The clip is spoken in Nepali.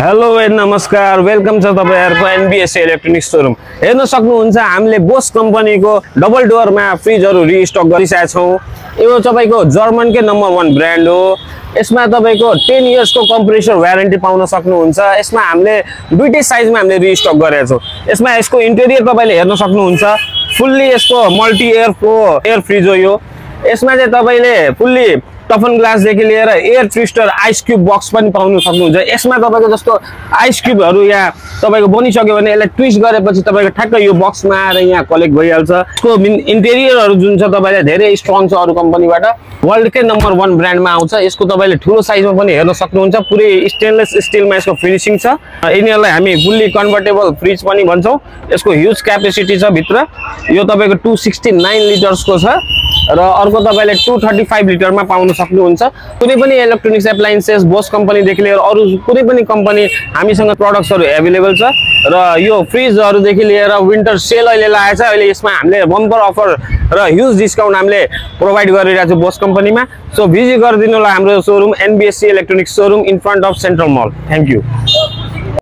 हेलो एन्ड नमस्कार, वेलकम छ तपाईहरुको एनबीएससी इलेक्ट्रोनिक्स शोरूम। हेर्न सक्नुहुन्छ हामीले बोस कम्पनीको डबल डोरमा फ्रिजहरु रिस्टक गरिसकेका छौं। यो तपाईको जर्मनकै नम्बर 1 ब्रान्ड हो। यसमा तपाईको 10 इयर्स को कम्प्रेसर वारेन्टी पाउन सक्नुहुन्छ। यसमा हामीले दुईटै साइजमा हामीले रिस्टक गरेका छौं। यसमा यसको इन्टेरियर तपाईले हेर्न सक्नुहुन्छ। फुल्ली यसको multi air flow air fridge हो यो। यसमा चाहिँ तपाईले फुल्ली टफन ग्लास देखि लिएर air twister ice cube box पनि पाउन सक्नुहुन्छ। यसमा तपाईको जस्तो आइस क्यूबहरु यहाँ तपाईको बनिसक्यो भने यसलाई ट्विस्ट गरेपछि तपाईको ठ्याक्क यो बक्समा आएर यहाँ कलेक्ट भइहाल्छ। यसको इन्टेरियरहरु जुन छ तपाईलाई धेरै स्ट्रङ छ अरु कम्पनीबाट। वर्ल्डकै नम्बर 1 ब्रान्डमा आउँछ। यसको तपाईले ठूलो साइजमा पनि हेर्न सक्नुहुन्छ। पुरै स्टेनलेस स्टिलमा यसको फिनिशिङ छ। यिनीहरुलाई हामी फुल्ली कन्भर्टेबल फ्रिज पनि भन्छौं। यसको ह्युज क्यापेसिटी छ भित्र। यो तपाईको 269 लिटर्सको छ र अर्को तपाईले 235 लिटरमा पाउन सक्नुहुन्छ। कुनै पनि इलेक्ट्रोनिक्स एप्लायन्सेस बोस कम्पनी देखि लिएर अरु कुनै पनि कम्पनी हामीसँग प्रोडक्ट्सहरु अवेलेबल छ र यो फ्रिजहरु देखि लिएर विन्टर सेल अहिले लागेको छ। अहिले यसमा हामीले बम्पर अफर र ह्युज डिस्काउन्ट हामीले प्रोवाइड गरिरहेको छ बोस कम्पनीमा। सो भिजिट गरिदिनु होला हाम्रो showroom NBSC electronics showroom in front of central mall. Thank you.